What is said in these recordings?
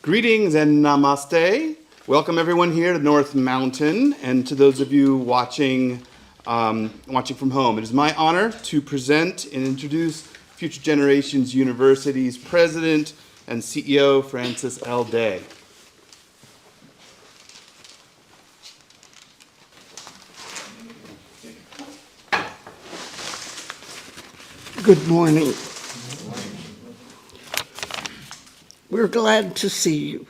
Greetings and namaste. Welcome everyone here to North Mountain and to those of you watching from home. It is my honor to present and introduce Future Generations University's President and CEO, Francis L. Day. Good morning. We're glad to see you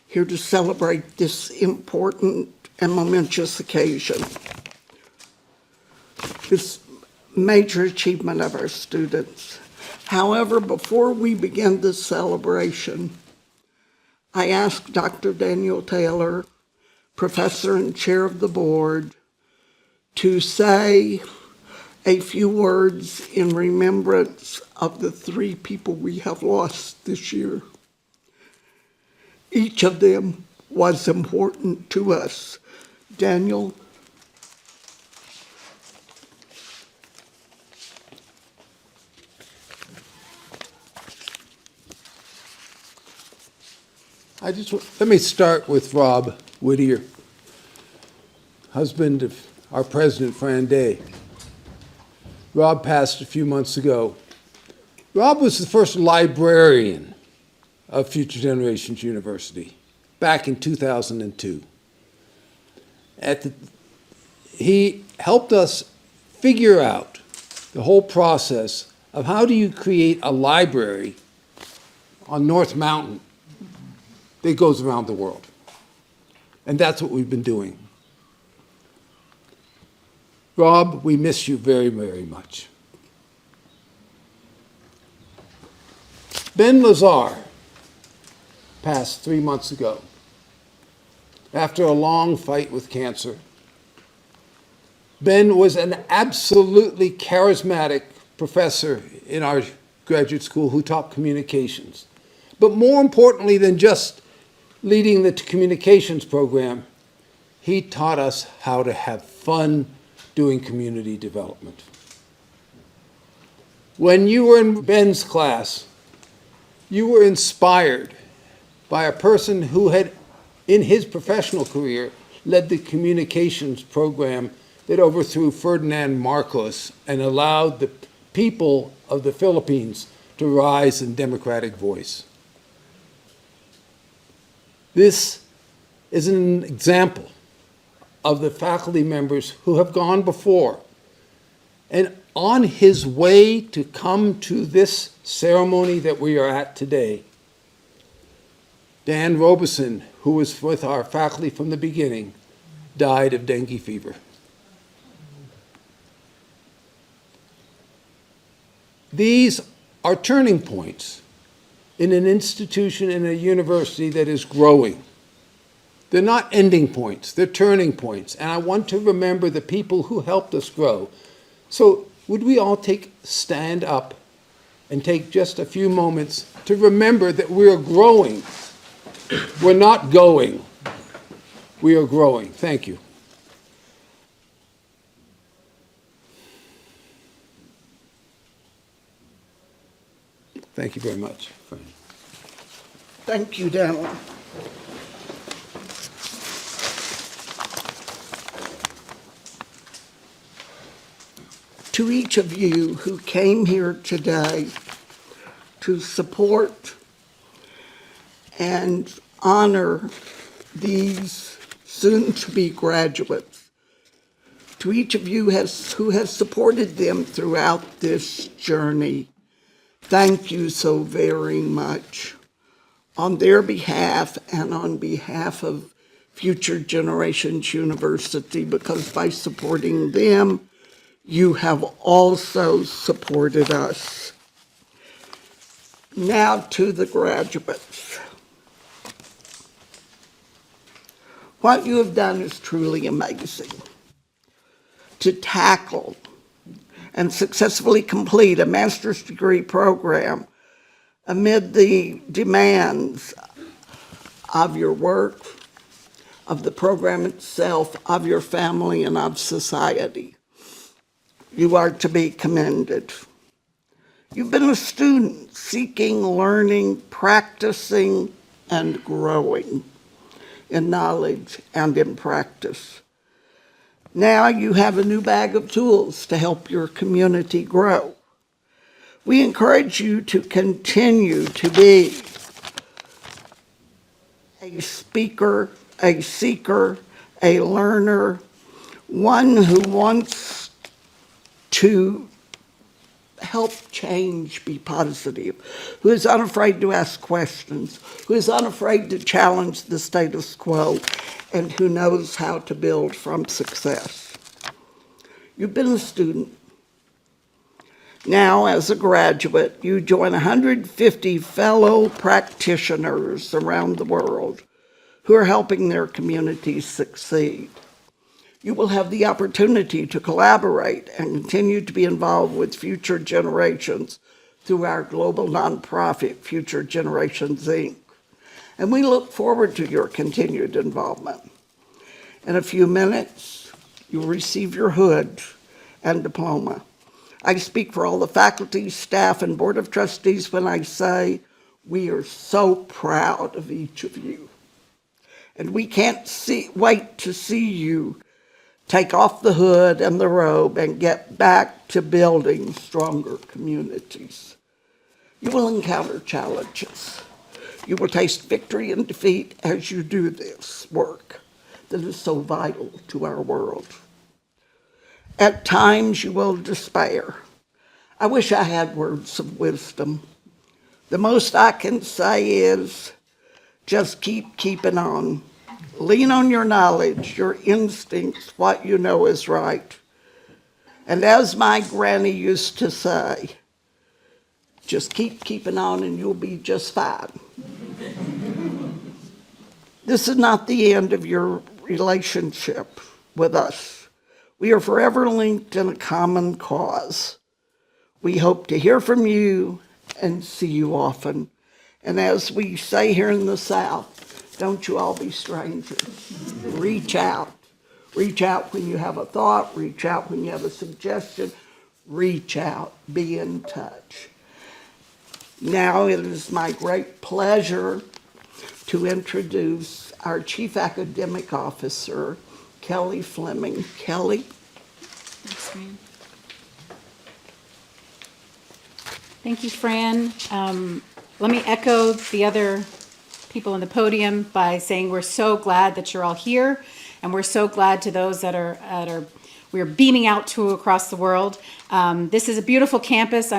here to celebrate this important and momentous occasion, this major achievement of our students. However, before we begin this celebration, I asked Dr. Daniel Taylor, Professor and Chair of the Board, to say a few words in remembrance of the three people we have lost this year. Each of them was important to us. Daniel? Let me start with Rob Whittier, husband of our president, Fran Day. Rob passed a few months ago. Rob was the first librarian of Future Generations University back in 2002. He helped us figure out the whole process of how do you create a library on North Mountain that goes around the world. And that's what we've been doing. Rob, we miss you very, very much. Ben Lazar passed 3 months ago after a long fight with cancer. Ben was an absolutely charismatic professor in our graduate school who taught communications. But more importantly than just leading the communications program, he taught us how to have fun doing community development. When you were in Ben's class, you were inspired by a person who had, in his professional career, led the communications program that overthrew Ferdinand Marcos and allowed the people of the Philippines to rise in democratic voice. This is an example of the faculty members who have gone before. And on his way to come to this ceremony that we are at today, Dan Robeson, who was with our faculty from the beginning, died of dengue fever. These are turning points in an institution, in a university that is growing. They're not ending points, they're turning points. And I want to remember the people who helped us grow. So would we all stand up and take just a few moments to remember that we are growing. We're not going, we are growing. Thank you. Thank you very much, Fran. Thank you, Daniel. To each of you who came here today to support and honor these soon-to-be graduates, to each of you who has supported them throughout this journey, thank you so very much. On their behalf and on behalf of Future Generations University, because by supporting them, you have also supported us. Now to the graduates. What you have done is truly amazing. To tackle and successfully complete a master's degree program amid the demands of your work, of the program itself, of your family, and of society. You are to be commended. You've been a student seeking, learning, practicing, and growing in knowledge and in practice. Now you have a new bag of tools to help your community grow. We encourage you to continue to be a speaker, a seeker, a learner, one who wants to help change, be positive, who is unafraid to ask questions, who is unafraid to challenge the status quo, and who knows how to build from success. You've been a student. Now, as a graduate, you join 150 fellow practitioners around the world who are helping their communities succeed. You will have the opportunity to collaborate and continue to be involved with future generations through our global nonprofit, Future Generations, Inc. And we look forward to your continued involvement. In a few minutes, you'll receive your hood and diploma. I speak for all the faculty, staff, and Board of Trustees when I say we are so proud of each of you. And we can't wait to see you take off the hood and the robe and get back to building stronger communities. You will encounter challenges. You will taste victory and defeat as you do this work that is so vital to our world. At times you will despair. I wish I had words of wisdom. The most I can say is just keep keeping on. Lean on your knowledge, your instincts, what you know is right. And as my granny used to say, just keep keeping on and you'll be just fine. This is not the end of your relationship with us. We are forever linked in a common cause. We hope to hear from you and see you often. And as we say here in the South, don't you all be strangers. Reach out. Reach out when you have a thought. Reach out when you have a suggestion. Reach out. Be in touch. Now it is my great pleasure to introduce our Chief Academic Officer, Kelly Fleming. Kelly? Thanks, Fran. Thank you, Fran. Let me echo the other people on the podium by saying we're so glad that you're all here, and we're so glad to those that are we're beaming out to across the world. This is a beautiful campus.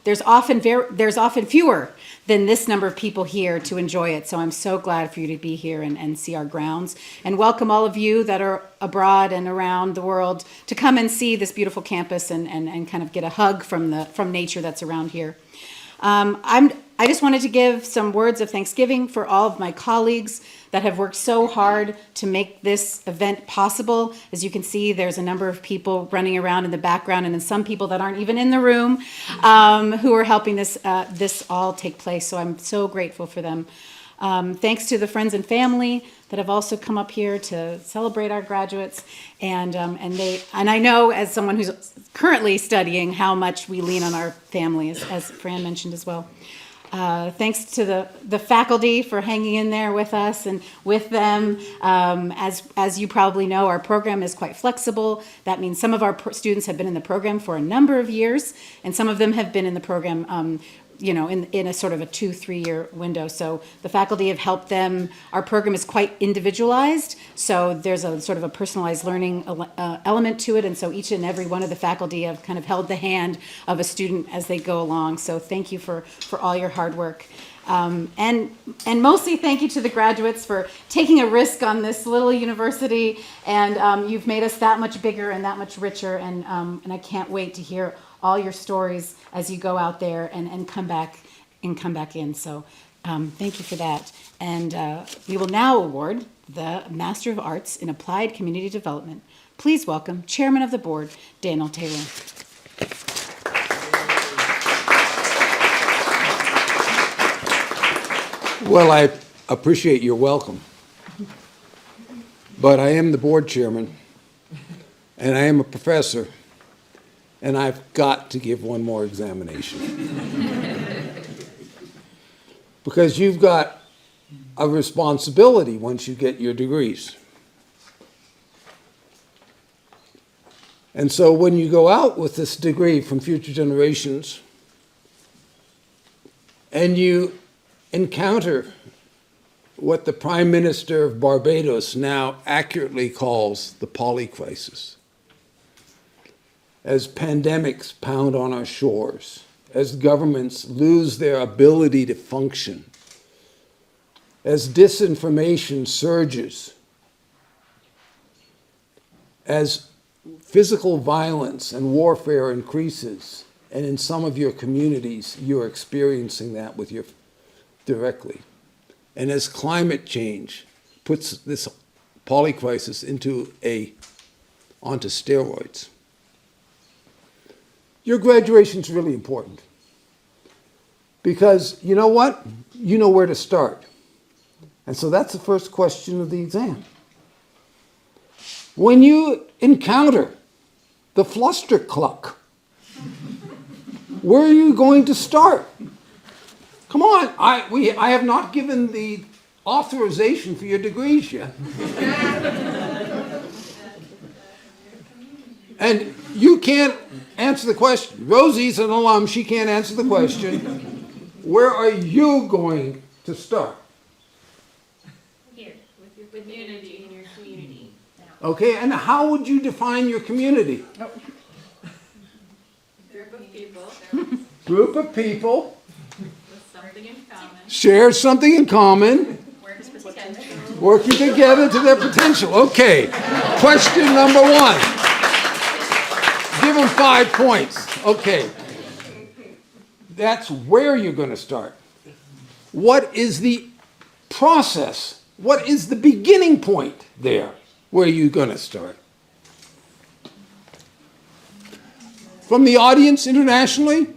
There's often fewer than this number of people here to enjoy it. So I'm so glad for you to be here and see our grounds, and welcome all of you that are abroad and around the world to come and see this beautiful campus and kind of get a hug from nature that's around here. I just wanted to give some words of thanksgiving for all of my colleagues that have worked so hard to make this event possible. As you can see, there's a number of people running around in the background, and then some people that aren't even in the room who are helping this all take place. So I'm so grateful for them. Thanks to the friends and family that have also come up here to celebrate our graduates, and I know, as someone who's currently studying, how much we lean on our family, as Fran mentioned as well. Thanks to the faculty for hanging in there with us and with them. As you probably know, our program is quite flexible. That means some of our students have been in the program for a number of years, and some of them have been in the program in a sort of a 2-3 year window. So the faculty have helped them. Our program is quite individualized, so there's a sort of a personalized learning element to it, and so each and every one of the faculty have kind of held the hand of a student as they go along. So thank you for all your hard work. And mostly thank you to the graduates for taking a risk on this little university, and you've made us that much bigger and that much richer, and I can't wait to hear all your stories as you go out there and come back in. So thank you for that. And we will now award the Master of Arts in Applied Community Development. Please welcome Chairman of the Board, Daniel Taylor. Well, I appreciate your welcome, but I am the board chairman, and I am a professor, and I've got to give one more examination. Because you've got a responsibility once you get your degrees. And so when you go out with this degree from Future Generations, and you encounter what the Prime Minister of Barbados now accurately calls the polycrisis, as pandemics pound on our shores, as governments lose their ability to function, as disinformation surges, as physical violence and warfare increases, and in some of your communities, you're experiencing that with your directly. And as climate change puts this polycrisis onto steroids, your graduation's really important. Because you know what? You know where to start. And so that's the first question of the exam. When you encounter the flustercluck, where are you going to start? Come on, I have not given the authorization for your degrees yet. And you can't answer the question. Rosie's an alum, she can't answer the question. Where are you going to start? Here, with your community, in your community. Okay, and how would you define your community? Group of people Group of people with something in common, share something in common, works with potential. working together to their potential. Okay, question number one. Give them 5 points. Okay, that's where you're going to start. What is the process? What is the beginning point there where you're going to start? From the audience internationally?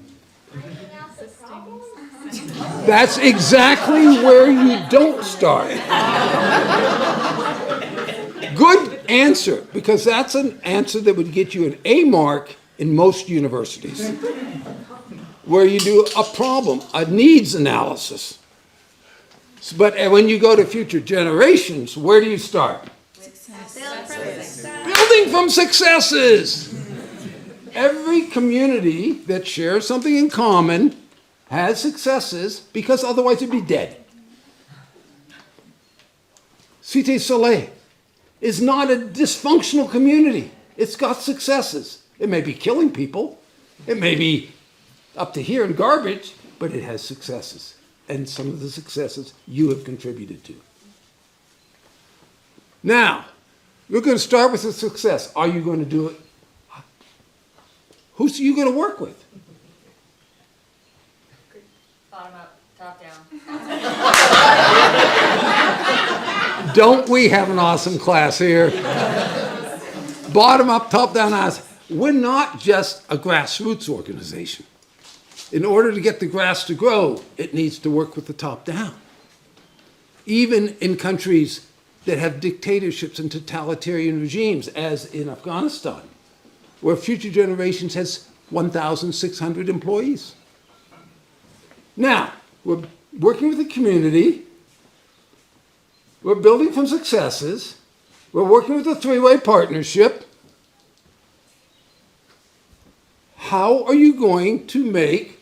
That's exactly where you don't start. Good answer, because that's an answer that would get you an A mark in most universities, where you do a problem, a needs analysis. But when you go to Future Generations, where do you start? Building from successes. Every community that shares something in common has successes, because otherwise it'd be dead. Cité Soleil is not a dysfunctional community. It's got successes. It may be killing people. It may be up to here in garbage, but it has successes. And some of the successes you have contributed to. Now, you're going to start with a success. Are you going to do it? Who's you going to work with? Bottom up, top down. Don't we have an awesome class here? Bottom up, top down, eyes. We're not just a grassroots organization. In order to get the grass to grow, it needs to work with the top down. Even in countries that have dictatorships and totalitarian regimes, as in Afghanistan, where Future Generations has 1,600 employees. Now, we're working with the community. We're building from successes. We're working with a three-way partnership. How are you going to make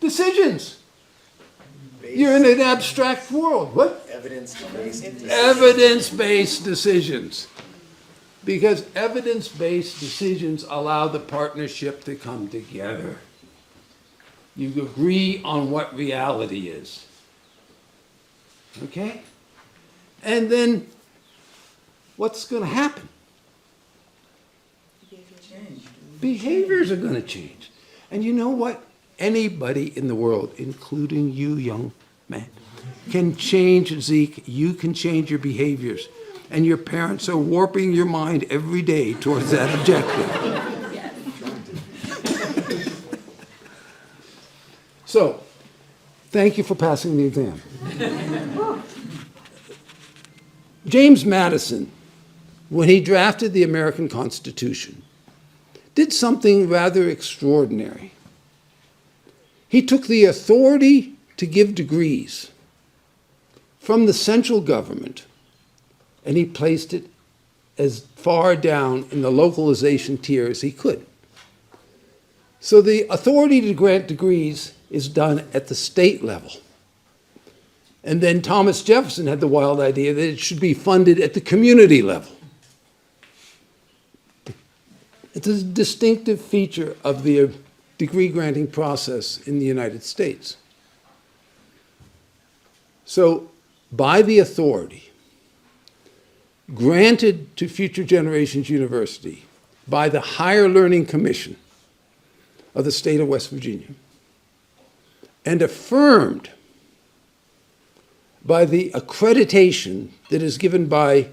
decisions? You're in an abstract world. What? Evidence-based. Evidence-based decisions. Because evidence-based decisions allow the partnership to come together. You agree on what reality is. Okay? And then what's going to happen? Behaviors are going to change. And you know what? Anybody in the world, including you, young man, can change, Zeke. You can change your behaviors. And your parents are warping your mind every day towards that objective. So, thank you for passing the exam. James Madison, when he drafted the American Constitution, did something rather extraordinary. He took the authority to give degrees from the central government, and he placed it as far down in the localization tier as he could. So the authority to grant degrees is done at the state level. And then Thomas Jefferson had the wild idea that it should be funded at the community level. It's a distinctive feature of the degree granting process in the United States. So, by the authority granted to Future Generations University by the Higher Learning Commission of the state of West Virginia, and affirmed by the accreditation that is given by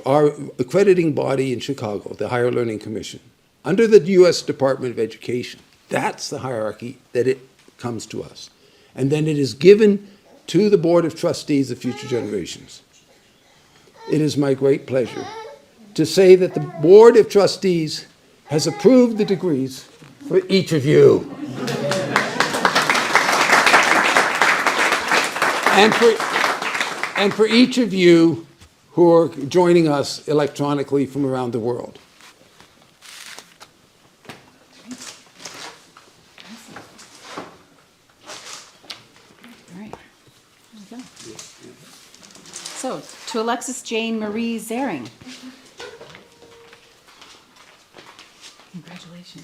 our accrediting body in Chicago, the Higher Learning Commission, under the U.S. Department of Education. That's the hierarchy that it comes to us. And then it is given to the Board of Trustees of Future Generations. It is my great pleasure to say that the Board of Trustees has approved the degrees for each of you. And for each of you who are joining us electronically from around the world. All right. There we go. So, to Alexis Jane Marie Zaring. Congratulations.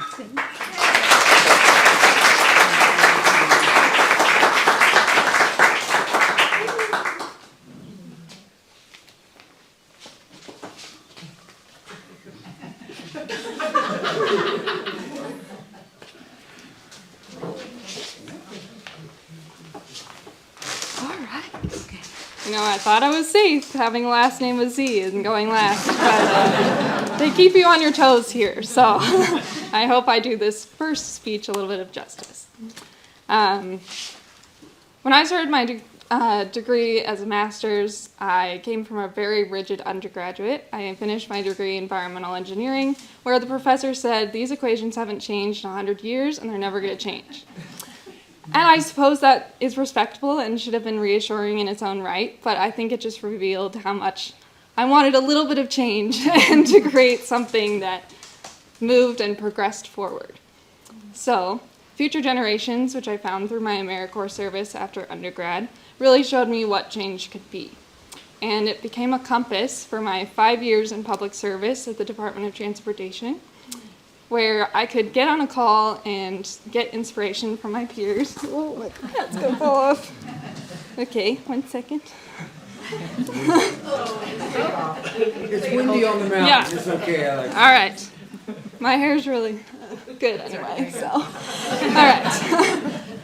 You know, I thought I was safe having a last name with Z and going last, but they keep you on your toes here, so I hope I do this first speech a little bit of justice. When I started my degree as a master's, I came from a very rigid undergraduate. I finished my degree in environmental engineering, where the professor said, these equations haven't changed in 100 years and they're never going to change. And I suppose that is respectable and should have been reassuring in its own right, but I think it just revealed how much I wanted a little bit of change and to create something that moved and progressed forward. So, Future Generations, which I found through my AmeriCorps service after undergrad, really showed me what change could be. And it became a compass for my 5 years in public service at the Department of Transportation, where I could get on a call and get inspiration from my peers. Oh, my hat's gonna fall off. Okay, 1 second. It's windy on the mountain. Yeah. It's okay, Alex. All right. My hair's really good anyway, so. All right.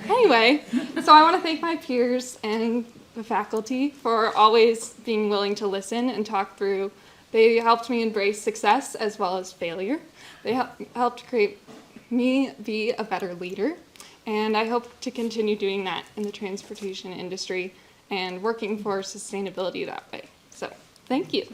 Anyway, so I want to thank my peers and the faculty for always being willing to listen and talk through. They helped me embrace success as well as failure. They helped create me be a better leader, and I hope to continue doing that in the transportation industry and working for sustainability that way. So, thank you.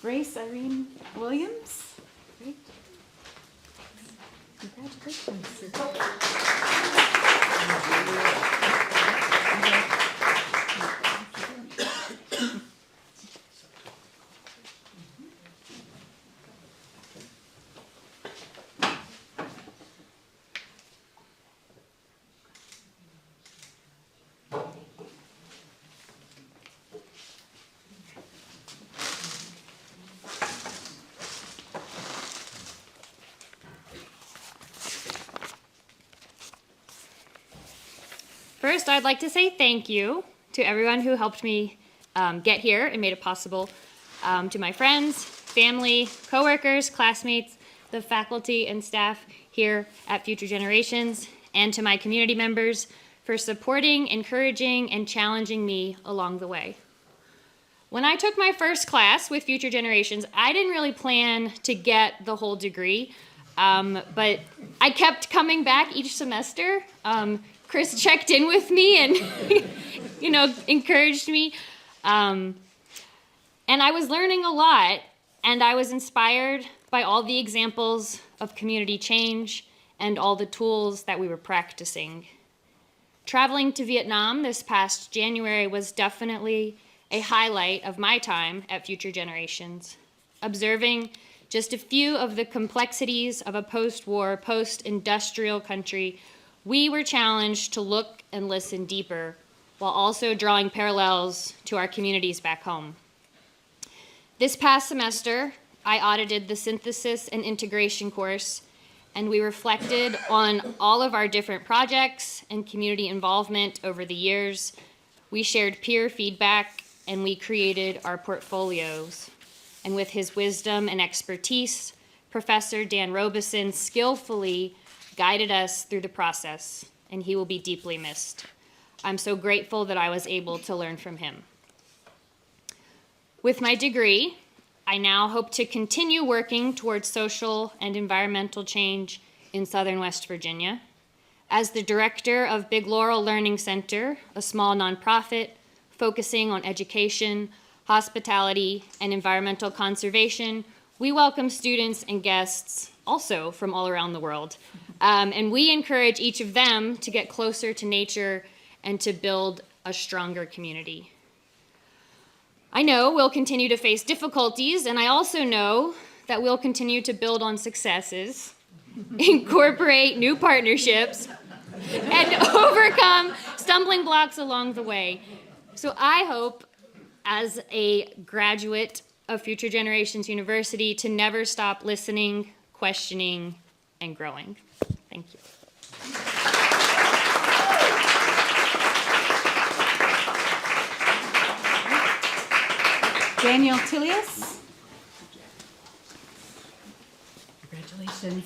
Grace Irene Williams. Great. Congratulations. First, I'd like to say thank you to everyone who helped me get here and made it possible. To my friends, family, coworkers, classmates, the faculty and staff here at Future Generations, and to my community members for supporting, encouraging, and challenging me along the way. When I took my first class with Future Generations, I didn't really plan to get the whole degree. But I kept coming back each semester. Chris checked in with me and, encouraged me. And I was learning a lot, and I was inspired by all the examples of community change and all the tools that we were practicing. Traveling to Vietnam this past January was definitely a highlight of my time at Future Generations. Observing just a few of the complexities of a post-war, post-industrial country, we were challenged to look and listen deeper, while also drawing parallels to our communities back home. This past semester, I audited the synthesis and integration course, and we reflected on all of our different projects and community involvement over the years. We shared peer feedback, and we created our portfolios. And with his wisdom and expertise, Professor Dan Robeson skillfully guided us through the process, and he will be deeply missed. I'm so grateful that I was able to learn from him. With my degree, I now hope to continue working towards social and environmental change in Southern West Virginia. As the director of Big Laurel Learning Center, a small nonprofit focusing on education, hospitality, and environmental conservation, we welcome students and guests also from all around the world. And we encourage each of them to get closer to nature and to build a stronger community. I know we'll continue to face difficulties, and I also know that we'll continue to build on successes, incorporate new partnerships, and overcome stumbling blocks along the way. So I hope, as a graduate of Future Generations University, to never stop listening, questioning, and growing. Thank you. Daniel Tillias. Congratulations.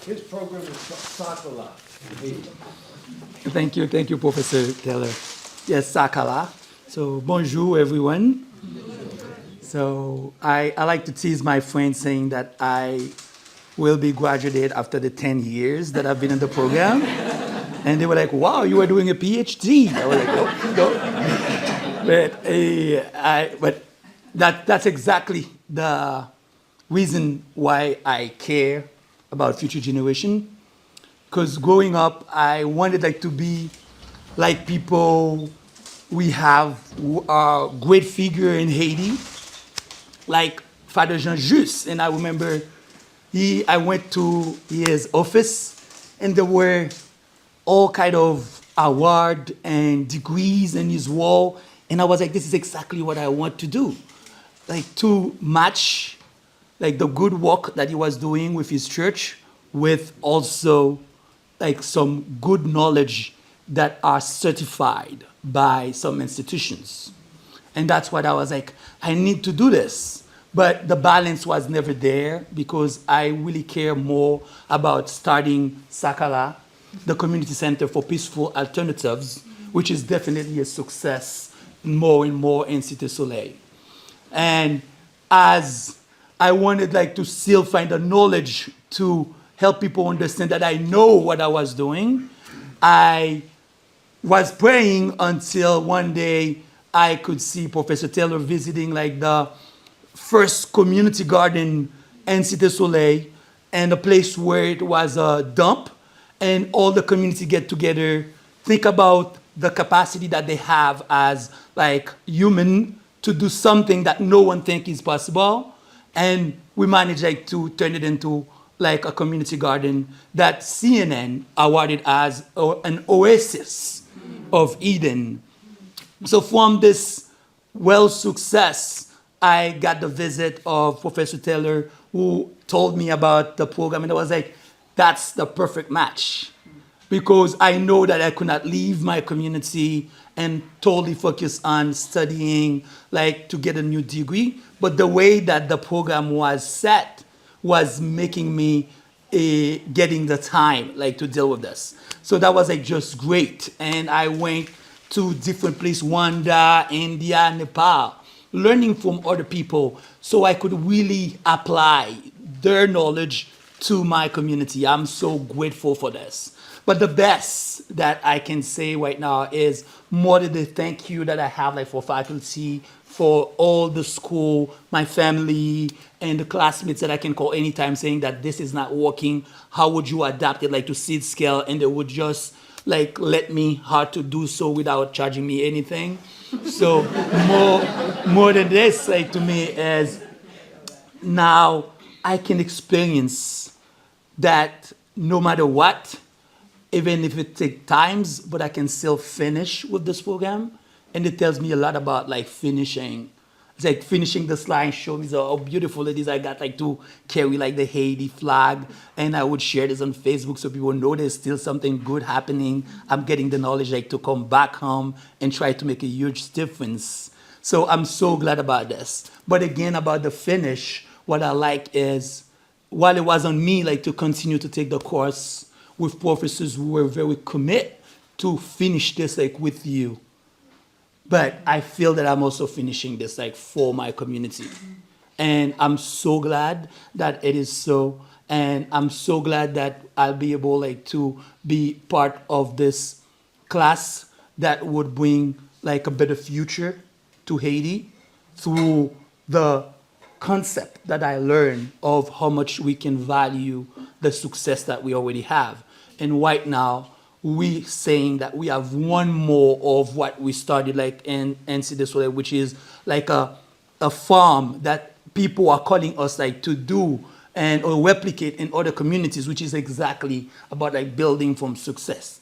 His program is Sakala. Thank you, Professor Taylor. Yes, Sakala. So, bonjour, everyone. So, I like to tease my friends saying that I will be graduated after the 10 years that I've been in the program. And they were like, wow, you are doing a PhD. I was like, no. But that's exactly the reason why I care about Future Generation. Because growing up, I wanted to be like people we have a great figure in Haiti, like Father Jean Just. And I remember I went to his office, and there were all kind of award and degrees in his wall. And I was like, this is exactly what I want to do. To match the good work that he was doing with his church with also some good knowledge that are certified by some institutions. And that's what I was like, I need to do this. But the balance was never there because I really care more about starting Sakala, the Community Center for Peaceful Alternatives, which is definitely a success more and more in Cité Soleil. And as I wanted to still find the knowledge to help people understand that I know what I was doing, I was praying until one day I could see Professor Taylor visiting the first community garden in Cité Soleil, and a place where it was a dump, and all the community get together, think about the capacity that they have as human to do something that no one think is possible, and we managed to turn it into a community garden that CNN awarded as an oasis of Eden. So from this success, I got the visit of Professor Taylor, who told me about the program, and I was like, that's the perfect match. because I know that I could not leave my community and totally focus on studying, like to get a new degree. But the way that the program was set was making me getting the time like to deal with this. So that was like just great. And I went to different places, Rwanda, India, Nepal, learning from other people so I could really apply their knowledge to my community. I'm so grateful for this. But the best that I can say right now is more than the thank you that I have like for faculty, for all the school, my family, and the classmates that I can call anytime saying that this is not working. How would you adapt it like to seed scale? And they would just like let me how to do so without charging me anything. So more than this, like to me is now I can experience that no matter what, even if it takes times, but I can still finish with this program. And it tells me a lot about like finishing. It's like finishing the slide, show me how beautiful it is. I got like to carry like the Haiti flag, and I would share this on Facebook so people know there's still something good happening. I'm getting the knowledge like to come back home and try to make a huge difference. So I'm so glad about this. But again, about the finish, what I like is while it was on me like to continue to take the course with professors who were very committed to finish this like with you. But I feel that I'm also finishing this like for my community. And I'm so glad that it is so. And I'm so glad that I'll be able like to be part of this class that would bring like a better future to Haiti through the concept that I learned of how much we can value the success that we already have. And right now, we saying that we have one more of what we started like in NC, which is like a farm that people are calling us like to do and or replicate in other communities, which is exactly about like building from success.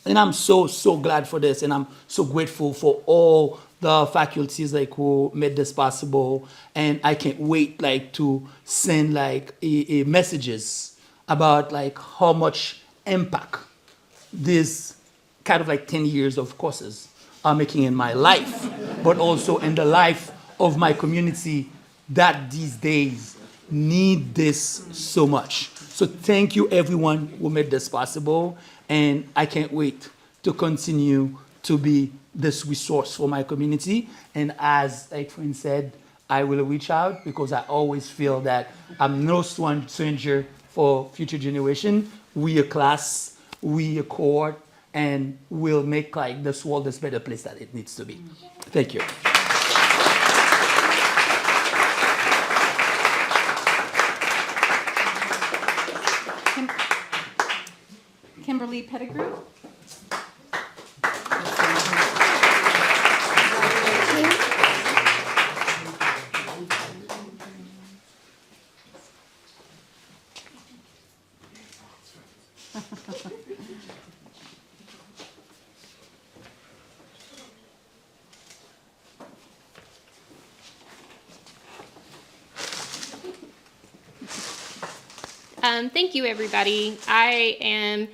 And I'm so glad for this, and I'm so grateful for all the faculties like who made this possible. And I can't wait like to send like messages about like how much impact these kind of like 10 years of courses are making in my life, but also in the life of my community that these days need this so much. So thank you everyone who made this possible, and I can't wait to continue to be this resource for my community. And as like friend said, I will reach out because I always feel that I'm no stranger for future generation. We a class, we a cohort, and we'll make like this world this better place that it needs to be. Thank you. Kimberly Pettigrew. Thank you, everybody. I am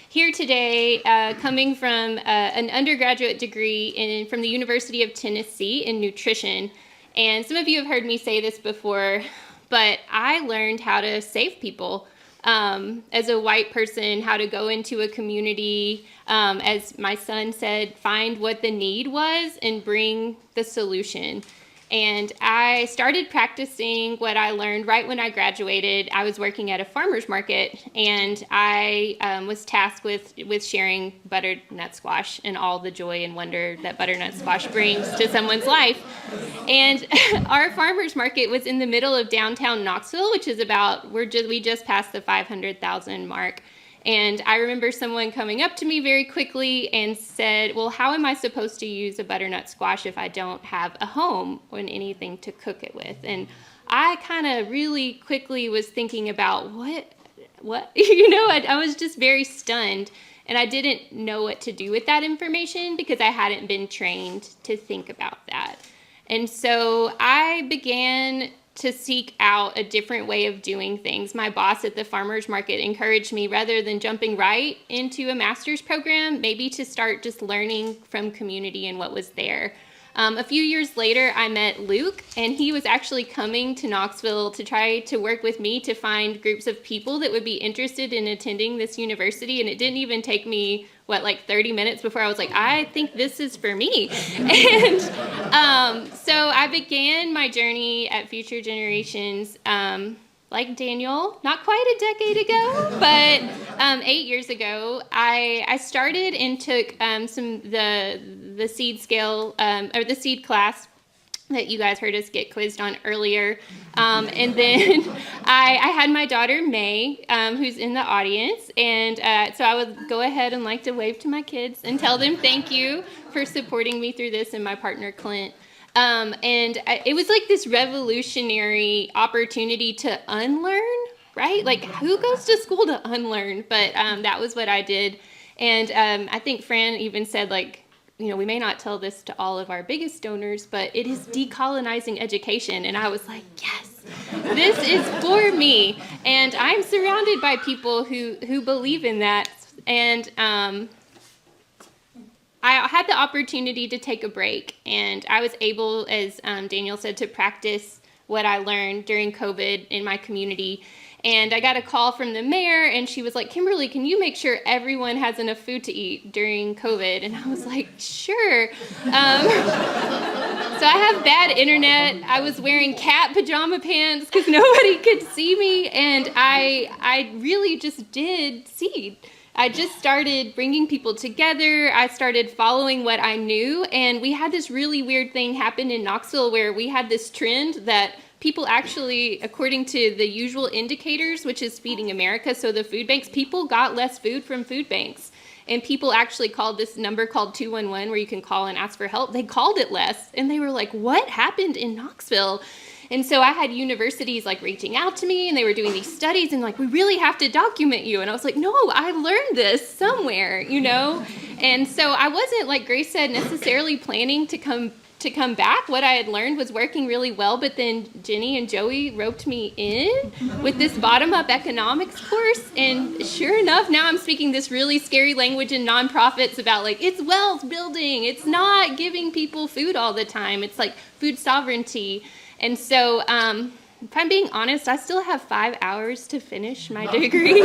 here today coming from an undergraduate degree from the University of Tennessee in nutrition. And some of you have heard me say this before, but I learned how to save people as a white person, how to go into a community, as my son said, find what the need was and bring the solution. And I started practicing what I learned right when I graduated. I was working at a farmer's market, and I was tasked with sharing butternut squash and all the joy and wonder that butternut squash brings to someone's life. And our farmer's market was in the middle of downtown Knoxville, which is about, we just passed the 500,000 mark. And I remember someone coming up to me very quickly and said, well, how am I supposed to use a butternut squash if I don't have a home or anything to cook it with? And I kind of really quickly was thinking about what, I was just very stunned. And I didn't know what to do with that information because I hadn't been trained to think about that. And so I began to seek out a different way of doing things. My boss at the farmers market encouraged me, rather than jumping right into a master's program, maybe to start just learning from community and what was there. A few years later, I met Luke, and he was actually coming to Knoxville to try to work with me to find groups of people that would be interested in attending this university. And it didn't even take me, 30 minutes before I was like, I think this is for me. And so I began my journey at Future Generations, like Daniel, not quite a decade ago, but 8 years ago. I started and took the seed scale, or the seed class that you guys heard us get quizzed on earlier. And then I had my daughter, May, who's in the audience. And so I would go ahead and like to wave to my kids and tell them thank you for supporting me through this, and my partner, Clint. It was like this revolutionary opportunity to unlearn, right? Like, who goes to school to unlearn? But that was what I did. And I think Fran even said, we may not tell this to all of our biggest donors, but it is decolonizing education. And I was like, yes, this is for me. And I'm surrounded by people who believe in that. And I had the opportunity to take a break, and I was able, as Daniel said, to practice what I learned during COVID in my community. And I got a call from the mayor, and she was like, Kimberly, can you make sure everyone has enough food to eat during COVID? And I was like, sure. So I have bad internet. I was wearing cat pajama pants because nobody could see me, and I really just did seed. I just started bringing people together. I started following what I knew, and we had this really weird thing happen in Knoxville where we had this trend that people actually, according to the usual indicators, which is Feeding America, so the food banks, people got less food from food banks. And people actually called this number called 211, where you can call and ask for help. They called it less, and they were like, what happened in Knoxville? And so I had universities reaching out to me, and they were doing these studies, and we really have to document you. And I was like, no, I learned this somewhere, And so I wasn't, like Grace said, necessarily planning to come back. What I had learned was working really well, but then Jenny and Joey roped me in with this bottom-up economics course, and sure enough, now I'm speaking this really scary language in nonprofits about it's wealth building. It's not giving people food all the time. It's food sovereignty. And so, if I'm being honest, I still have 5 hours to finish my degree.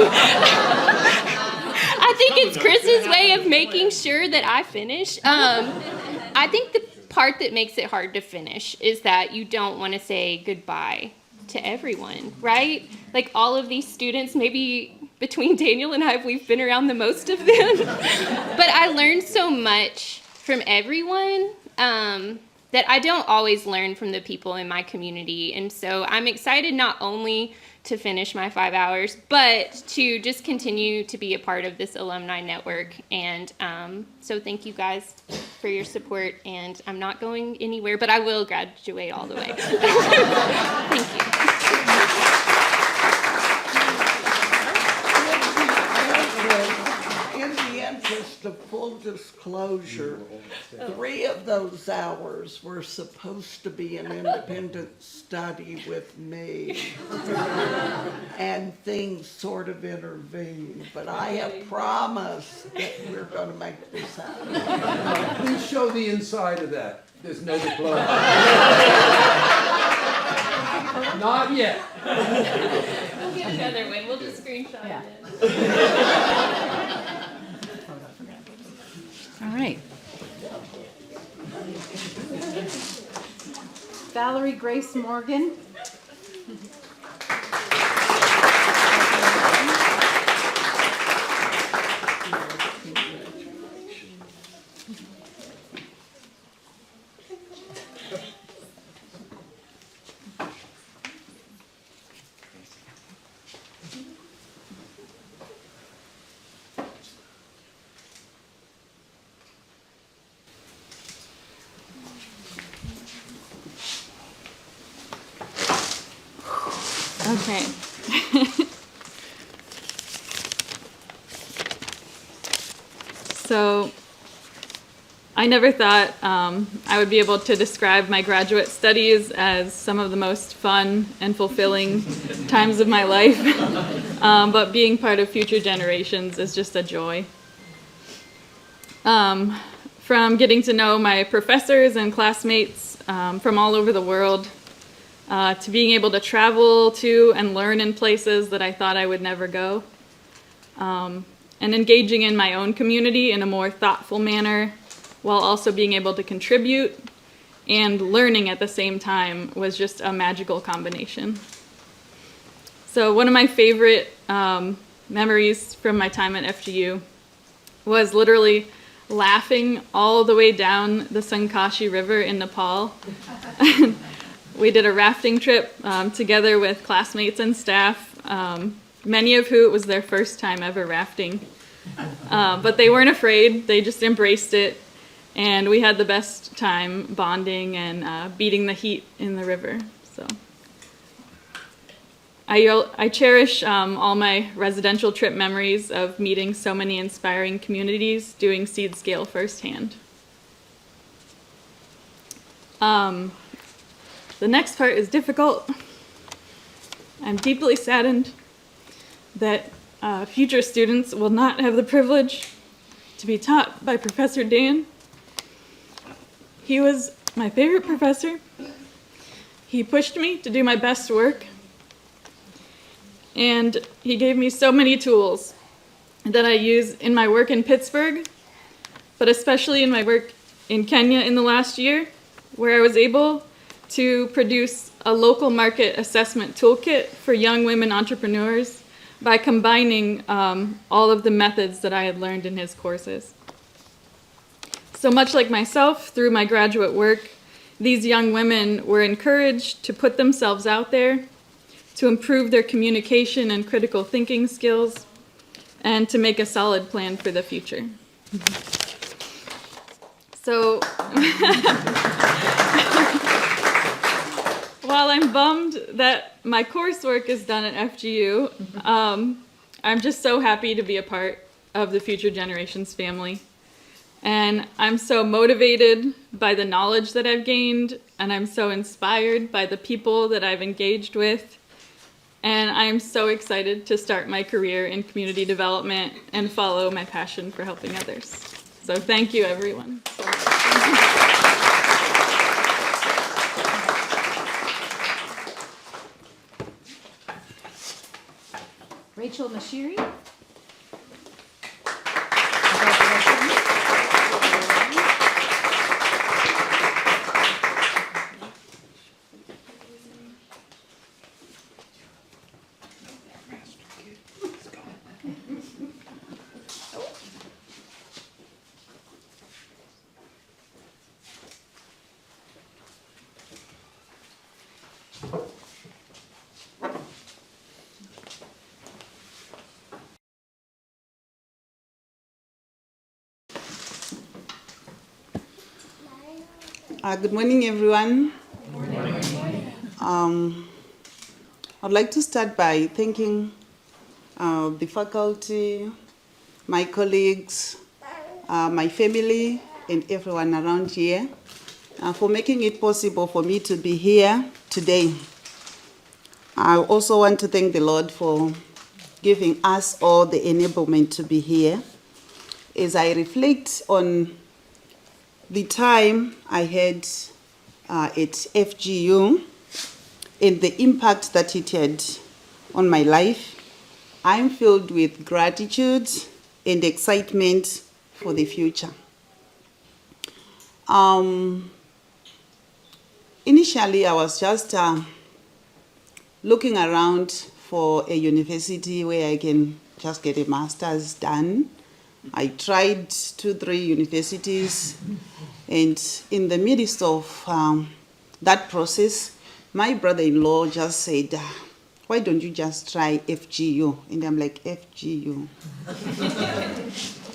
I think it's Chris's way of making sure that I finish. I think the part that makes it hard to finish is that you don't want to say goodbye to everyone, right? All of these students, maybe between Daniel and I, we've been around the most of them. But I learned so much from everyone that I don't always learn from the people in my community. And so I'm excited not only to finish my 5 hours, but to just continue to be a part of this alumni network. And so thank you guys for your support. And I'm not going anywhere, but I will graduate all the way. Thank you. In the interest of full disclosure, 3 of those hours were supposed to be an independent study with me, and things sort of intervened, but I have promised that we're going to make this happen. Please show the inside of that. There's no diploma. Not yet. We'll get another one. We'll just screenshot it. All right. Valerie Grace Morgan. Okay. So I never thought I would be able to describe my graduate studies as some of the most fun and fulfilling times of my life, but being part of Future Generations is just a joy. From getting to know my professors and classmates from all over the world, to being able to travel to and learn in places that I thought I would never go, and engaging in my own community in a more thoughtful manner, while also being able to contribute and learning at the same time was just a magical combination. So one of my favorite memories from my time at FGU was literally laughing all the way down the Sankashi River in Nepal. We did a rafting trip together with classmates and staff, many of who it was their first time ever rafting. But they weren't afraid, they just embraced it. And we had the best time bonding and beating the heat in the river. So I cherish all my residential trip memories of meeting so many inspiring communities doing seed scale firsthand. The next part is difficult. I'm deeply saddened that future students will not have the privilege to be taught by Professor Dan. He was my favorite professor. He pushed me to do my best work. And he gave me so many tools that I use in my work in Pittsburgh, but especially in my work in Kenya in the last year, where I was able to produce a local market assessment toolkit for young women entrepreneurs by combining all of the methods that I had learned in his courses. So much like myself, through my graduate work, these young women were encouraged to put themselves out there, to improve their communication and critical thinking skills, and to make a solid plan for the future. So, while I'm bummed that my coursework is done at FGU, I'm just so happy to be a part of the Future Generations family. And I'm so motivated by the knowledge that I've gained, and I'm so inspired by the people that I've engaged with. And I am so excited to start my career in community development and follow my passion for helping others. So thank you, everyone. Rachel Mashiri. Good morning, everyone. Good morning. I'd like to start by thanking the faculty, my colleagues, my family, and everyone around here for making it possible for me to be here today. I also want to thank the Lord for giving us all the enablement to be here. As I reflect on the time I had at FGU and the impact that it had on my life, I'm filled with gratitude and excitement for the future. Initially, I was just looking around for a university where I can just get a master's done. I tried 2-3 universities, and in the midst of that process, my brother-in-law just said, why don't you just try FGU? And I'm like, FGU?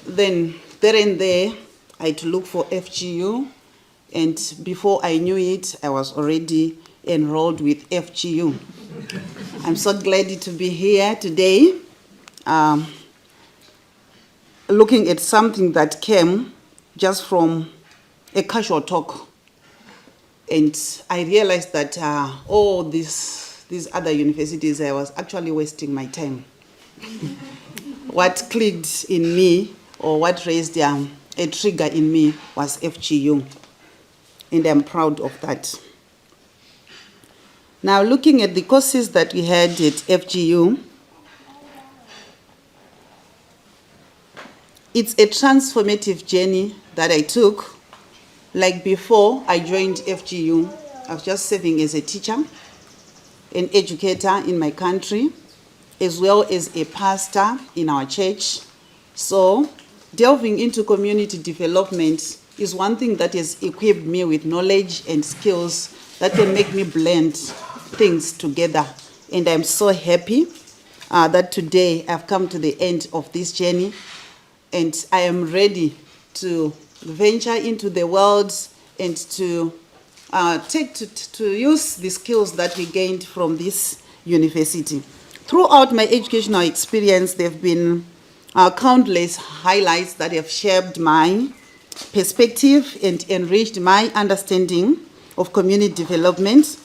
Then, there and there, I had to look for FGU, and before I knew it, I was already enrolled with FGU. I'm so glad to be here today, looking at something that came just from a casual talk. And I realized that all these other universities, I was actually wasting my time. What clicked in me, or what raised a trigger in me, was FGU. And I'm proud of that. Now, looking at the courses that we had at FGU, it's a transformative journey that I took. Like before I joined FGU, I was just serving as a teacher, an educator in my country, as well as a pastor in our church. So delving into community development is one thing that has equipped me with knowledge and skills that can make me blend things together. And I'm so happy that today I've come to the end of this journey, and I am ready to venture into the world and to use the skills that we gained from this university. Throughout my educational experience, there have been countless highlights that have shaped my perspective and enriched my understanding of community development.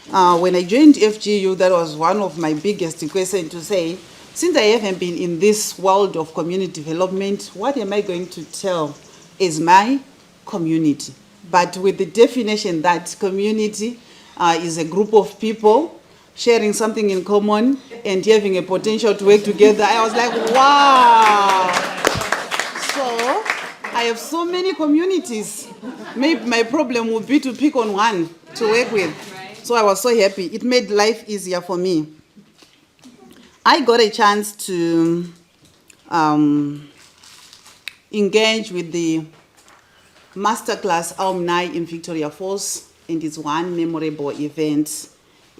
When I joined FGU, that was one of my biggest questions, to say, since I haven't been in this world of community development, what am I going to tell as my community? But with the definition that community is a group of people sharing something in common and having a potential to work together, I was like, wow. So I have so many communities. Maybe my problem would be to pick on one to work with. So I was so happy. It made life easier for me. I got a chance to engage with the masterclass alumni in Victoria Falls, and it's one memorable event.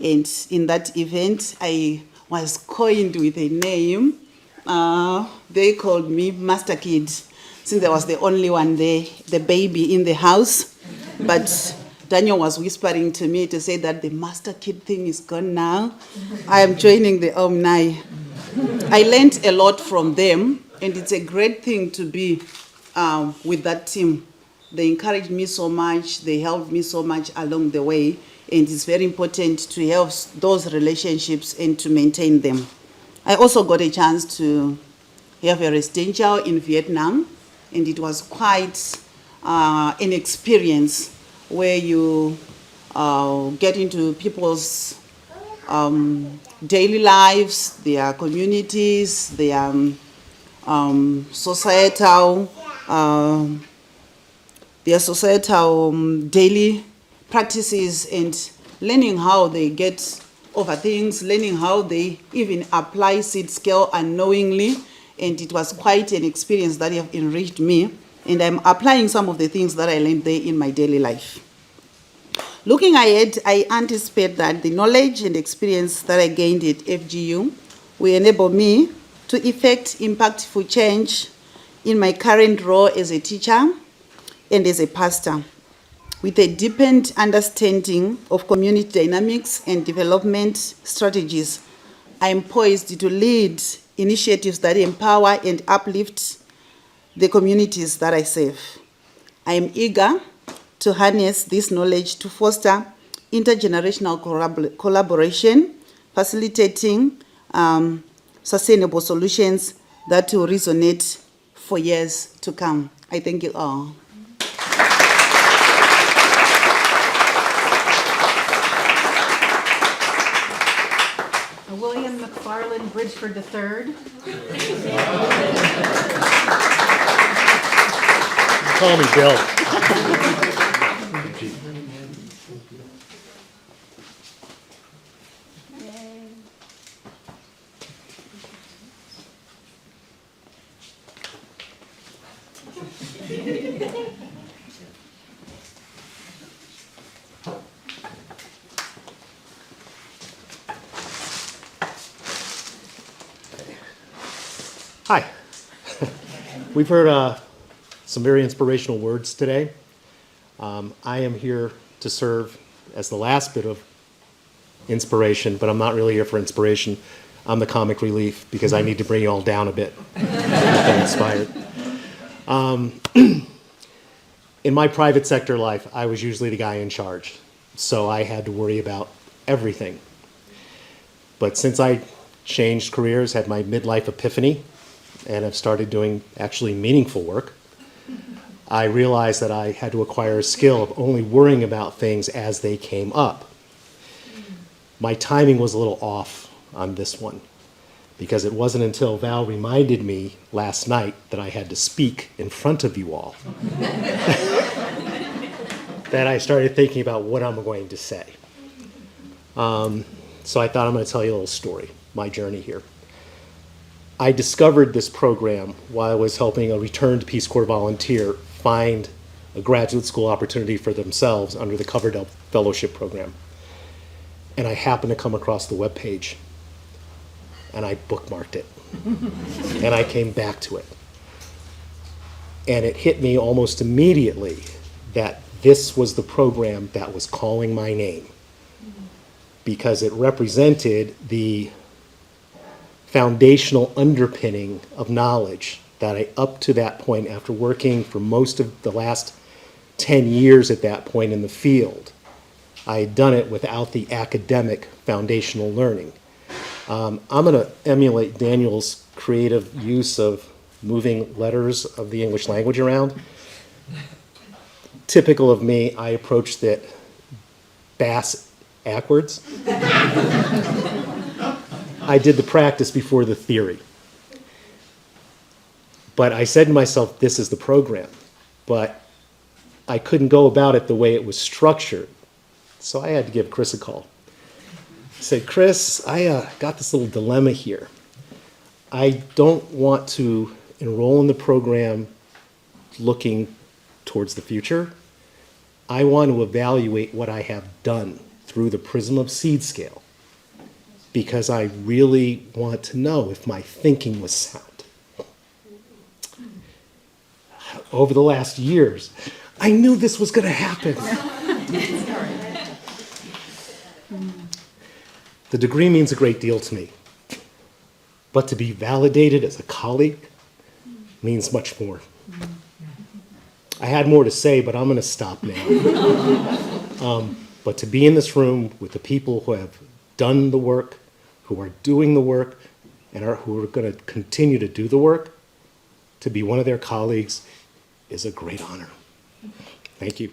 And in that event, I was coined with a name. They called me Master Kid, since I was the only one there, the baby in the house. But Daniel was whispering to me to say that the Master Kid thing is gone now. I am joining the alumni. I learned a lot from them, and it's a great thing to be with that team. They encouraged me so much, they helped me so much along the way, and it's very important to have those relationships and to maintain them. I also got a chance to have a residential in Vietnam, and it was quite an experience where you get into people's daily lives, their communities, their societal daily practices, and learning how they get over things, learning how they even apply seed scale unknowingly. And it was quite an experience that have enriched me, and I'm applying some of the things that I learned there in my daily life. Looking ahead, I anticipate that the knowledge and experience that I gained at FGU will enable me to effect impactful change in my current role as a teacher and as a pastor. With a deepened understanding of community dynamics and development strategies, I am poised to lead initiatives that empower and uplift the communities that I serve. I am eager to harness this knowledge to foster intergenerational collaboration, facilitating sustainable solutions that will resonate for years to come. I thank you all. William McFarland Bridgeford III. Call me Bill. Hi. We've heard some very inspirational words today. I am here to serve as the last bit of inspiration, but I'm not really here for inspiration. I'm the comic relief because I need to bring you all down a bit. Get inspired. In my private sector life, I was usually the guy in charge, so I had to worry about everything. But since I changed careers, had my midlife epiphany, and have started doing actually meaningful work, I realized that I had to acquire a skill of only worrying about things as they came up. My timing was a little off on this one, because it wasn't until Val reminded me last night that I had to speak in front of you all that I started thinking about what I'm going to say. So I thought I'm going to tell you a little story, my journey here. I discovered this program while I was helping a returned Peace Corps volunteer find a graduate school opportunity for themselves under the Coverdell Fellowship Program. And I happened to come across the webpage, and I bookmarked it, and I came back to it. And it hit me almost immediately that this was the program that was calling my name, because it represented the foundational underpinning of knowledge that I, up to that point, after working for most of the last 10 years at that point in the field, I had done it without the academic foundational learning. I'm going to emulate Daniel's creative use of moving letters of the English language around. Typical of me, I approached it bass backwards. I did the practice before the theory. But I said to myself, this is the program. But I couldn't go about it the way it was structured. So I had to give Chris a call. I said, Chris, I got this little dilemma here. I don't want to enroll in the program looking towards the future. I want to evaluate what I have done through the prism of seed scale, because I really want to know if my thinking was sound. Over the last years, I knew this was going to happen. The degree means a great deal to me, but to be validated as a colleague means much more. I had more to say, but I'm going to stop now. But to be in this room with the people who have done the work, who are doing the work, and who are going to continue to do the work, to be one of their colleagues is a great honor. Thank you.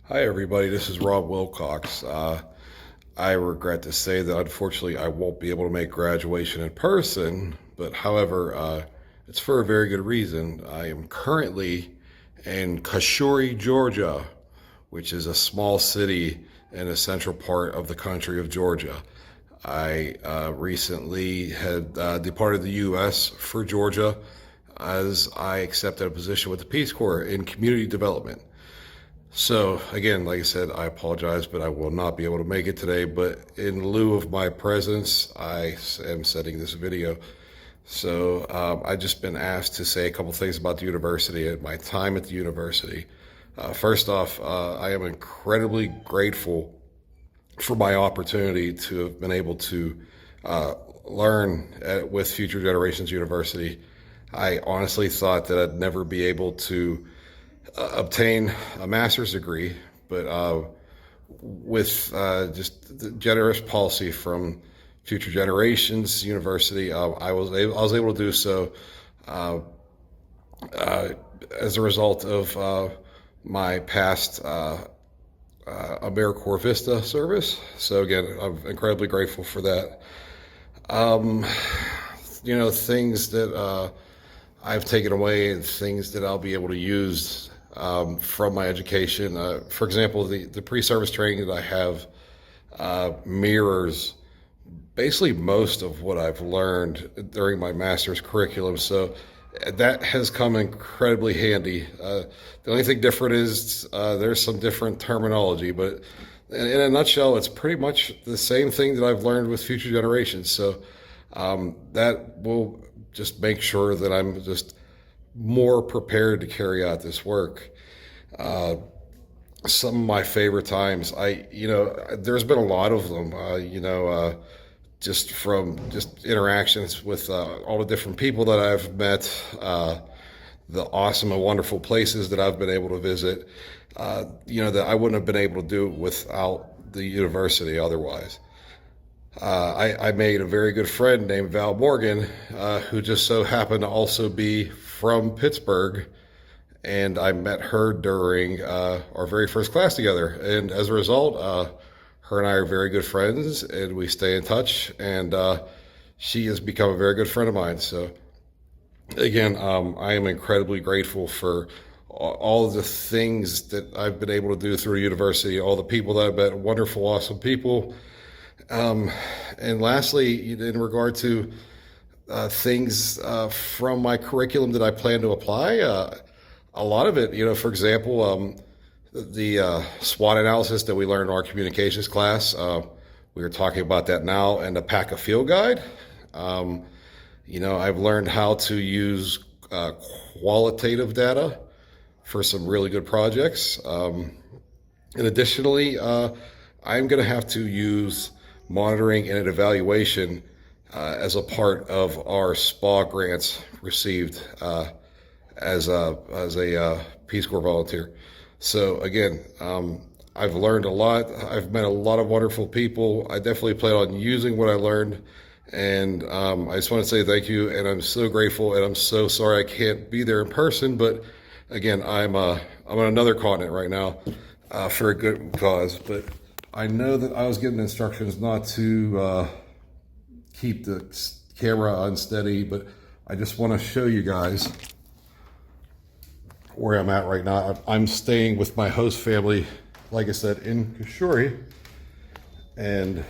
Hi everybody, this is Rob Wilcox. I regret to say that unfortunately I won't be able to make graduation in person, but however, it's for a very good reason. I am currently in Mashiri, Georgia, which is a small city in the central part of the country of Georgia. I recently had departed the U.S. for Georgia as I accepted a position with the Peace Corps in community development. So again, like I said, I apologize, but I will not be able to make it today. But in lieu of my presence, I am sending this video. So I've just been asked to say a couple things about the university and my time at the university. First off, I am incredibly grateful for my opportunity to have been able to learn with Future Generations University. I honestly thought that I'd never be able to obtain a master's degree, but with just the generous policy from Future Generations University, I was able to do so as a result of my past AmeriCorps Vista service. So again, I'm incredibly grateful for that. You know, things that I've taken away and things that I'll be able to use from my education. For example, the pre-service training that I have mirrors basically most of what I've learned during my master's curriculum. So that has come incredibly handy. The only thing different is there's some different terminology, but in a nutshell, it's pretty much the same thing that I've learned with Future Generations. So that will just make sure that I'm just more prepared to carry out this work. some of my favorite times. There's been a lot of them. Just from just interactions with all the different people that I've met, the awesome and wonderful places that I've been able to visit. That I wouldn't have been able to do without the university otherwise. I made a very good friend named Val Morgan, who just so happened to also be from Pittsburgh, and I met her during our very first class together. And as a result, her and I are very good friends, and we stay in touch. And she has become a very good friend of mine. So, again, I am incredibly grateful for all the things that I've been able to do through university, all the people that I've met, wonderful, awesome people. And lastly, in regard to things from my curriculum that I plan to apply, a lot of it, for example, the SWOT analysis that we learned in our communications class, we were talking about that now, and the pack a field guide. I've learned how to use qualitative data for some really good projects. And additionally, I'm going to have to use monitoring and an evaluation as a part of our SPA grants received as a Peace Corps volunteer. So again, I've learned a lot. I've met a lot of wonderful people. I definitely plan on using what I learned. And I just want to say thank you, and I'm so grateful, and I'm so sorry I can't be there in person. But again, I'm on another continent right now for a good cause. But I know that I was given instructions not to keep the camera unsteady, but I just want to show you guys where I'm at right now. I'm staying with my host family, like I said, in Kashuri, and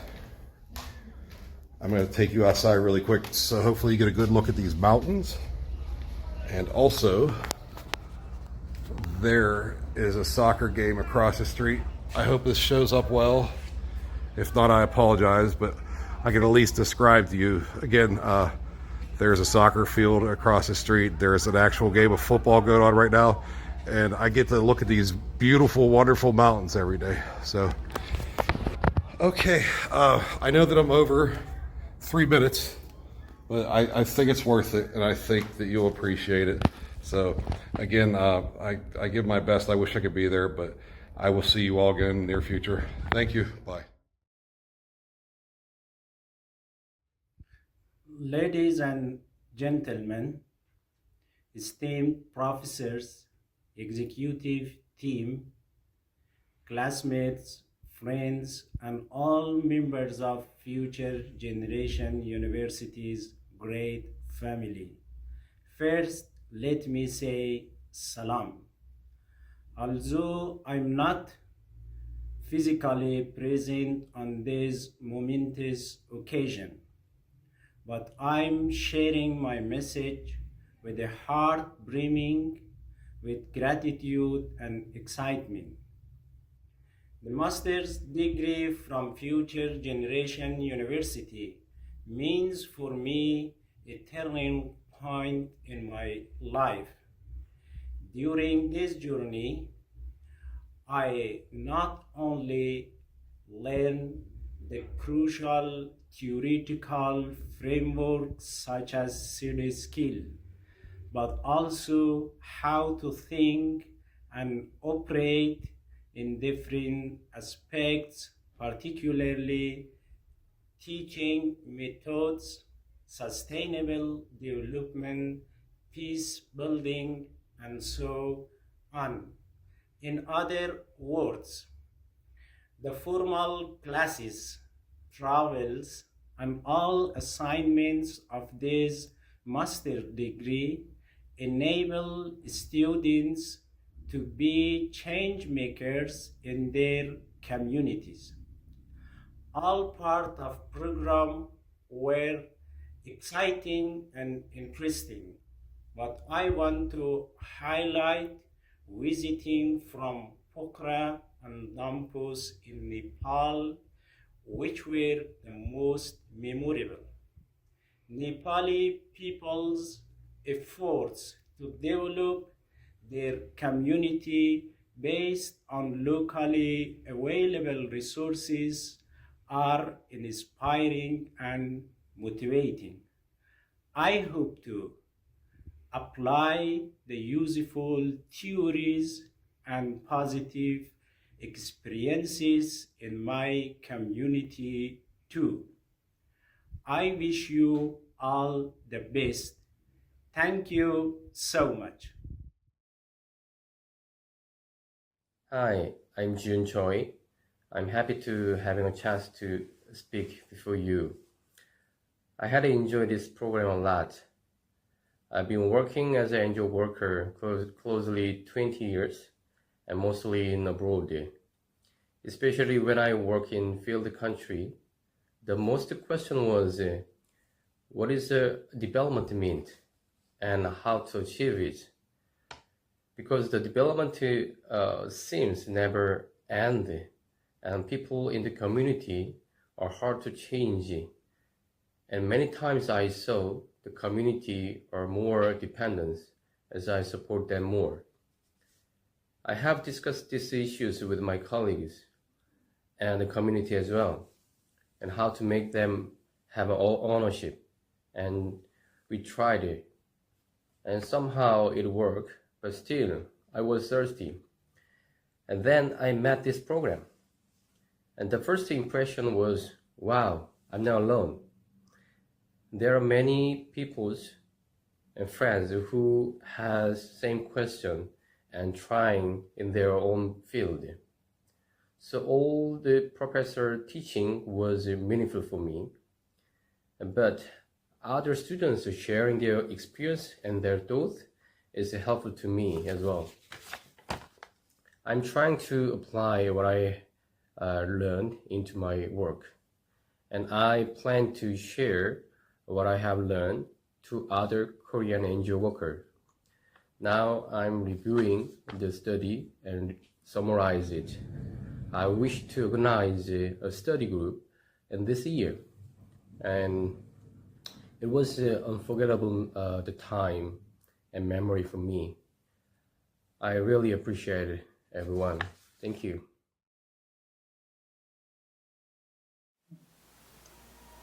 I'm going to take you outside really quick, so hopefully you get a good look at these mountains. And also, there is a soccer game across the street. I hope this shows up well. If not, I apologize, but I can at least describe to you. Again, there's a soccer field across the street. There's an actual game of football going on right now. And I get to look at these beautiful, wonderful mountains every day. So, okay, I know that I'm over 3 minutes, but I think it's worth it, and I think that you'll appreciate it. So, again, I give my best. I wish I could be there, but I will see you all again in the near future. Thank you. Bye. Ladies and gentlemen, esteemed professors, executive team, classmates, friends, and all members of Future Generation University's great family. First, let me say salam. Although I'm not physically present on this momentous occasion, but I'm sharing my message with a heart brimming with gratitude and excitement. The master's degree from Future Generation University means for me a turning point in my life. During this journey, I not only learned the crucial theoretical frameworks such as study skill, but also how to think and operate in different aspects, particularly teaching methods, sustainable development, peace building, and so on. In other words, the formal classes, travels, and all assignments of this master's degree enable students to be change makers in their communities. All part of program were exciting and interesting, but I want to highlight visiting from Pokhara and Dampus in Nepal, which were the most memorable. Nepali people's efforts to develop their community based on locally available resources are inspiring and motivating. I hope to apply the useful theories and positive experiences in my community too. I wish you all the best. Thank you so much. Hi, I'm Choi. I'm happy to having a chance to speak before you. I had enjoyed this program a lot. I've been working as an angel worker closely 20 years and mostly in abroad. Especially when I work in field country, the most question was what is development mean and how to achieve it? Because the development seems never end and people in the community are hard to change. And many times I saw the community are more dependent as I support them more. I have discussed these issues with my colleagues and the community as well, and how to make them have ownership. And we tried it, and somehow it worked, but still I was thirsty. And then I met this program. And the first impression was, wow, I'm not alone. There are many peoples and friends who has same question and trying in their own field. So all the professor teaching was meaningful for me, but other students sharing their experience and their thoughts is helpful to me as well. I'm trying to apply what I learned into my work, and I plan to share what I have learned to other Korean angel workers. Now I'm reviewing the study and summarize it. I wish to organize a study group in this year, and it was unforgettable the time and memory for me. I really appreciate everyone. Thank you.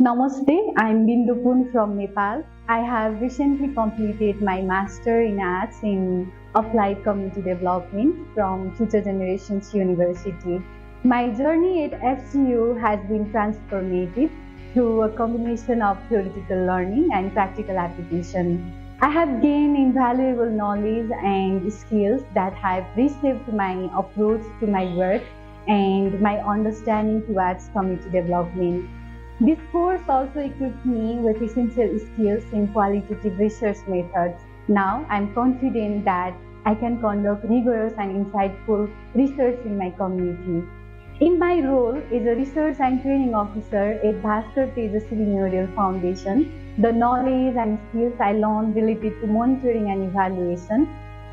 Namaste, I'm Bindu from Nepal. I have recently completed my Master in Arts in Applied Community Development from Future Generations University. My journey at FCU has been transformative through a combination of theoretical learning and practical application. I have gained invaluable knowledge and skills that have reshaped my approach to my work and my understanding towards community development. This course also equipped me with essential skills in qualitative research methods. Now, I'm confident that I can conduct rigorous and insightful research in my community. In my role as a research and training officer at Bhaskar Tejasri Memorial Foundation, the knowledge and skills I learned related to monitoring and evaluation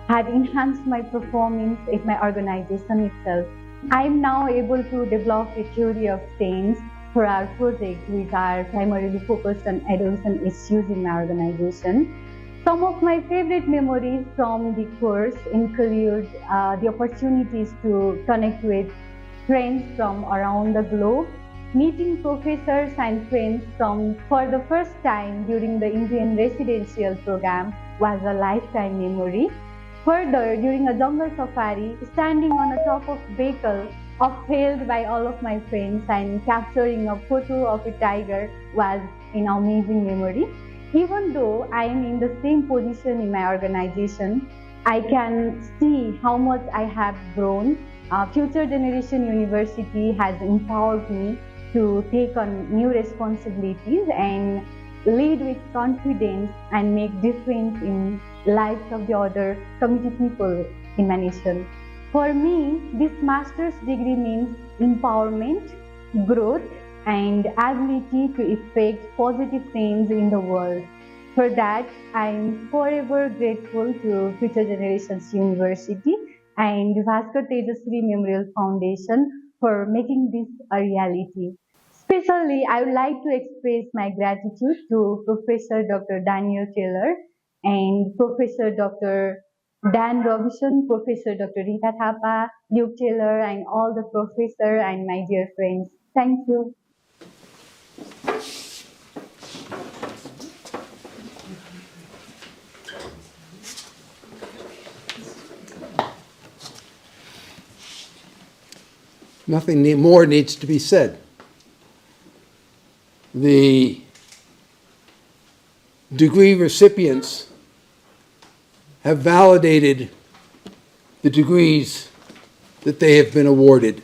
had enhanced my performance at my organization itself. I am now able to develop a theory of change for our project, which are primarily focused on adolescent issues in my organization. Some of my favorite memories from the course include the opportunities to connect with friends from around the globe, meeting professors and friends for the first time during the Indian residential program was a lifetime memory. Further, during a jungle safari, standing on the top of vehicle upheld by all of my friends and capturing a photo of a tiger was an amazing memory. Even though I am in the same position in my organization, I can see how much I have grown. Future Generation University has empowered me to take on new responsibilities and lead with confidence and make difference in lives of the other community people in my nation. For me, this master's degree means empowerment, growth, and ability to effect positive change in the world. For that, I am forever grateful to Future Generations University and Bhaskar Tejasri Memorial Foundation for making this a reality. Especially, I would like to express my gratitude to Professor Dr. Daniel Taylor and Professor Dr. Dan Robinson, Professor Dr. Rita Thapa, Luke Taylor, and all the professor and my dear friends. Thank you. Nothing more needs to be said. The degree recipients have validated the degrees that they have been awarded.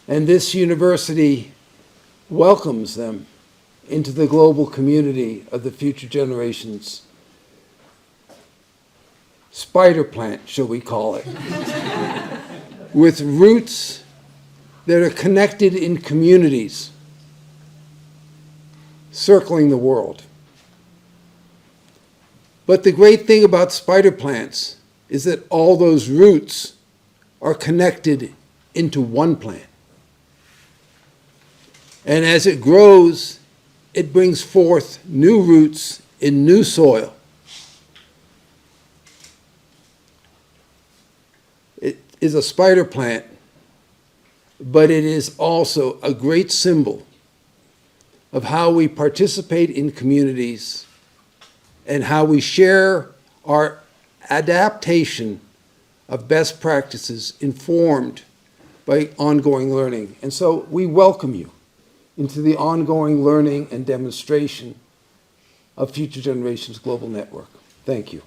And this university welcomes them into the global community of the future generations. Spider plant, shall we call it, with roots that are connected in communities circling the world. But the great thing about spider plants is that all those roots are connected into one plant. And as it grows, it brings forth new roots in new soil. It is a spider plant, but it is also a great symbol of how we participate in communities and how we share our adaptation of best practices informed by ongoing learning. And so we welcome you into the ongoing learning and demonstration of Future Generations Global Network. Thank you.